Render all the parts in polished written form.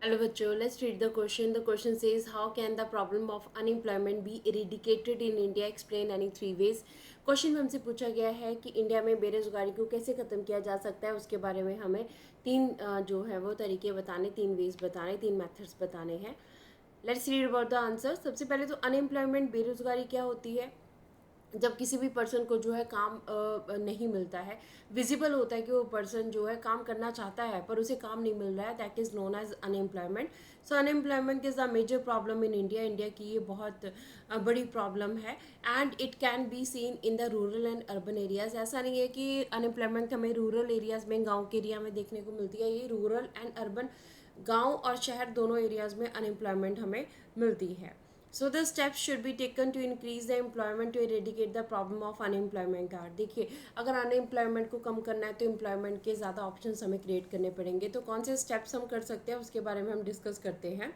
Hello बच्चों, let's read the question. The question says, how can the problem of unemployment be eradicated in India? Explain any three ways. Question में हमसे पूछा गया है कि India में बेरोजगारी को कैसे ख़त्म किया जा सकता है, उसके बारे में हमें तीन जो है वो तरीके बताने, तीन वेज बताने, तीन मेथड्स बताने हैं. Let's read about the answer. सबसे पहले तो अनएम्प्लॉयमेंट, बेरोजगारी क्या होती है? जब किसी भी पर्सन को जो है काम नहीं मिलता है, विजिबल होता है कि वो पर्सन जो है काम करना चाहता है पर उसे काम नहीं मिल रहा है, that is known as unemployment. So unemployment is the major problem in India. India की ये बहुत बड़ी प्रॉब्लम है and it can be seen in the rural and urban areas. ऐसा नहीं है कि अनएम्प्लॉयमेंट हमें रूरल एरियाज में, गाँव के एरिया में देखने को मिलती है. ये रूरल एंड अर्बन, गाँव और शहर दोनों एरियाज में अनएम्प्लॉयमेंट हमें मिलती है. So the steps should be taken to increase the employment to eradicate the problem of unemployment are. देखिए, अगर अनएम्प्लॉयमेंट को कम करना है तो एम्प्लॉयमेंट के ज़्यादा ऑप्शंस हमें क्रिएट करने पड़ेंगे. तो कौन से स्टेप्स हम कर सकते हैं उसके बारे में हम डिस्कस करते हैं.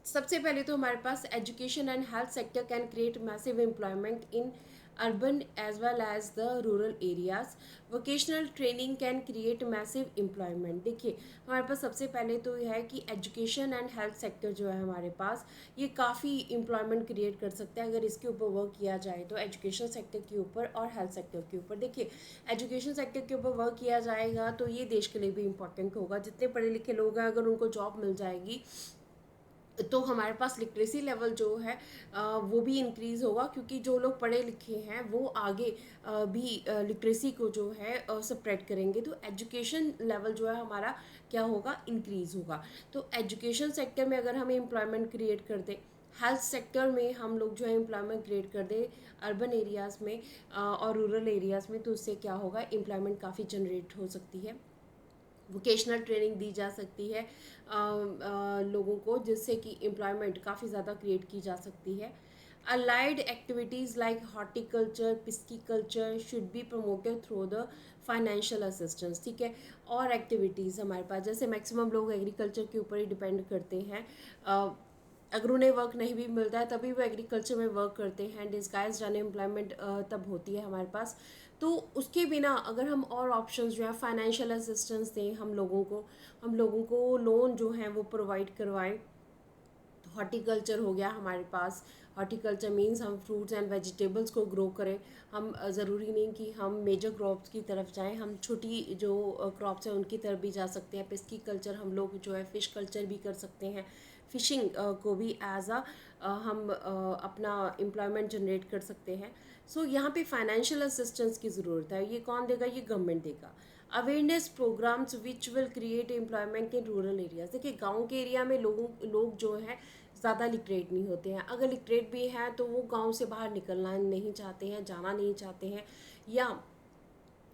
सबसे पहले तो हमारे पास education and health sector can create massive employment in urban as well as the rural areas. Vocational training can create massive employment. देखिए, हमारे पास सबसे पहले तो यह है कि एजुकेशन एंड हेल्थ सेक्टर जो है हमारे पास, ये काफ़ी एम्प्लॉयमेंट क्रिएट कर सकते हैं अगर इसके ऊपर वर्क किया जाए तो. एजुकेशन सेक्टर के ऊपर और हेल्थ सेक्टर के ऊपर. देखिए, एजुकेशन सेक्टर के ऊपर वर्क किया जाएगा तो ये देश के लिए भी इंपॉर्टेंट होगा. जितने पढ़े लिखे लोग हैं अगर उनको जॉब मिल जाएगी तो हमारे पास लिटरेसी लेवल जो है वो भी इंक्रीज़ होगा, क्योंकि जो लोग पढ़े लिखे हैं वो आगे भी लिटरेसी को जो है स्प्रेड करेंगे. तो एजुकेशन लेवल जो है हमारा क्या होगा, इंक्रीज़ होगा. तो एजुकेशन सेक्टर में अगर हम एम्प्लॉयमेंट क्रिएट कर दें, हेल्थ सेक्टर में हम लोग जो है एम्प्लॉयमेंट क्रिएट कर दें अर्बन एरियाज़ में और रूरल एरियाज़ में, तो उससे क्या होगा, एम्प्लॉयमेंट काफ़ी जनरेट हो सकती है. वोकेशनल ट्रेनिंग दी जा सकती है लोगों को, जिससे कि एम्प्लॉयमेंट काफ़ी ज़्यादा क्रिएट की जा सकती है. Allied activities like horticulture, pisciculture should be promoted through the financial assistance. ठीक है, और एक्टिविटीज़ हमारे पास, जैसे मैक्सिमम लोग एग्रीकल्चर के ऊपर ही डिपेंड करते हैं. अगर उन्हें वर्क नहीं भी मिलता है तभी वो एग्रीकल्चर में वर्क करते हैं. डिस्गाइज्ड अनएम्प्लॉयमेंट तब होती है हमारे पास. तो उसके बिना अगर हम और ऑप्शंस जो है फाइनेंशियल असिस्टेंस दें हम लोगों को लोन जो है वो प्रोवाइड करवाएं. हॉर्टिकल्चर हो गया हमारे पास. हॉर्टिकल्चर मीन्स हम फ्रूट्स एंड वेजिटेबल्स को ग्रो करें. हम ज़रूरी नहीं कि हम मेजर क्रॉप्स की तरफ जाएं, हम छोटी जो क्रॉप्स हैं उनकी तरफ भी जा सकते हैं. पिस्की कल्चर हम लोग जो है फ़िश कल्चर भी कर सकते हैं. फ़िशिंग को भी एज हम अपना एम्प्लॉयमेंट जनरेट कर सकते हैं. सो यहाँ पे फाइनेंशियल असिस्टेंस की ज़रूरत है. ये कौन देगा, ये गवर्नमेंट देगा. Awareness programmes which will create employment in rural areas. देखिए, गाँव के एरिया में लोग जो हैं ज़्यादा लिटरेट नहीं होते हैं. अगर लिटरेट भी हैं तो वो गांव से बाहर निकलना नहीं चाहते हैं, जाना नहीं चाहते हैं, या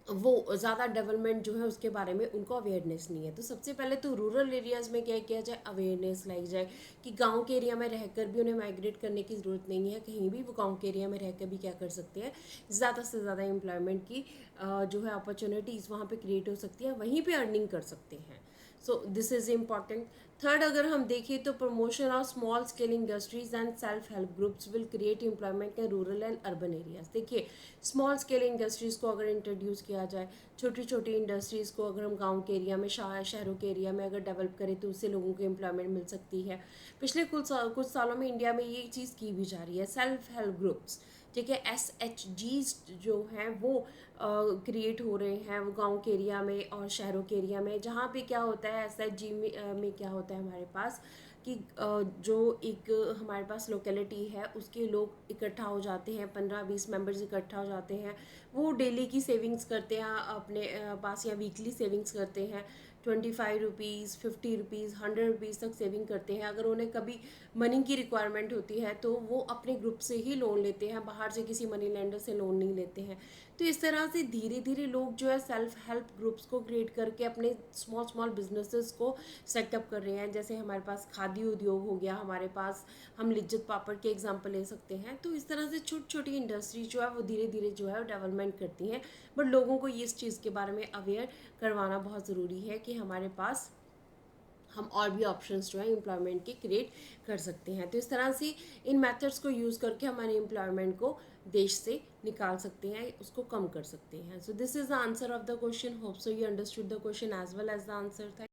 वो ज़्यादा डेवलपमेंट जो है उसके बारे में उनको अवेयरनेस नहीं है. तो सबसे पहले तो रूरल एरियाज़ में क्या किया जाए, अवेयरनेस लाई जाए कि गांव के एरिया में रहकर भी उन्हें माइग्रेट करने की ज़रूरत नहीं है कहीं भी. वो गांव के एरिया में रहकर भी क्या कर सकते हैं, ज़्यादा से ज़्यादा एम्प्लॉयमेंट की जो है अपॉर्चुनिटीज़ वहाँ पे क्रिएट हो सकती है, वहीं पे अर्निंग कर सकते हैं. So this is important. Third, अगर हम देखें तो promotion of small scale industries and self help groups will create employment in rural and urban areas. देखिए, स्मॉल स्केल इंडस्ट्रीज़ को अगर इंट्रोड्यूस किया जाए, छोटी छोटी इंडस्ट्रीज़ को अगर हम गांव के एरिया में, शहरों के एरिया में अगर डेवलप करें तो उससे लोगों को एम्प्लॉयमेंट मिल सकती है. पिछले कुछ सालों में इंडिया में ये चीज़ की भी जा रही है. सेल्फ हेल्प ग्रुप्स, ठीक है, SHGs जो हैं वो क्रिएट हो रहे हैं वो गांव के एरिया में और शहरों के एरिया में. जहाँ पे क्या होता है, SHG में क्या होता है हमारे पास कि जो एक हमारे पास लोकेलिटी है उसके लोग इकट्ठा हो जाते हैं, 15-20 मेंबर्स इकट्ठा हो जाते हैं. वो डेली की सेविंग्स करते हैं अपने पास, या वीकली सेविंग्स करते हैं. 25 रुपीज़, 50 रुपीज़, 100 रुपीज़ तक सेविंग करते हैं. अगर उन्हें कभी मनी की रिक्वायरमेंट होती है तो वो अपने ग्रुप से ही लोन लेते हैं, बाहर से किसी मनी लेंडर से लोन नहीं लेते हैं. तो इस तरह से धीरे धीरे लोग जो है सेल्फ हेल्प ग्रुप्स को क्रिएट करके अपने स्मॉल स्मॉल बिजनेसेस को सेटअप कर रहे हैं. जैसे हमारे पास खादी उद्योग हो गया, हमारे पास हम लिज्जत पापड़ के एग्जांपल ले सकते हैं. तो इस तरह से छोटी छोटी इंडस्ट्री जो है वो धीरे धीरे जो है डेवलपमेंट करती हैं. बट लोगों को इस चीज़ के बारे में अवेयर करवाना बहुत ज़रूरी है कि हमारे पास हम और भी ऑप्शंस जो है एम्प्लॉयमेंट के क्रिएट कर सकते हैं. तो इस तरह से इन मेथड्स को यूज़ करके हम अनएम्प्लॉयमेंट को देश से निकाल सकते हैं, उसको कम कर सकते हैं. So this is the answer of the question. Hope so you understood the question as well as the answer.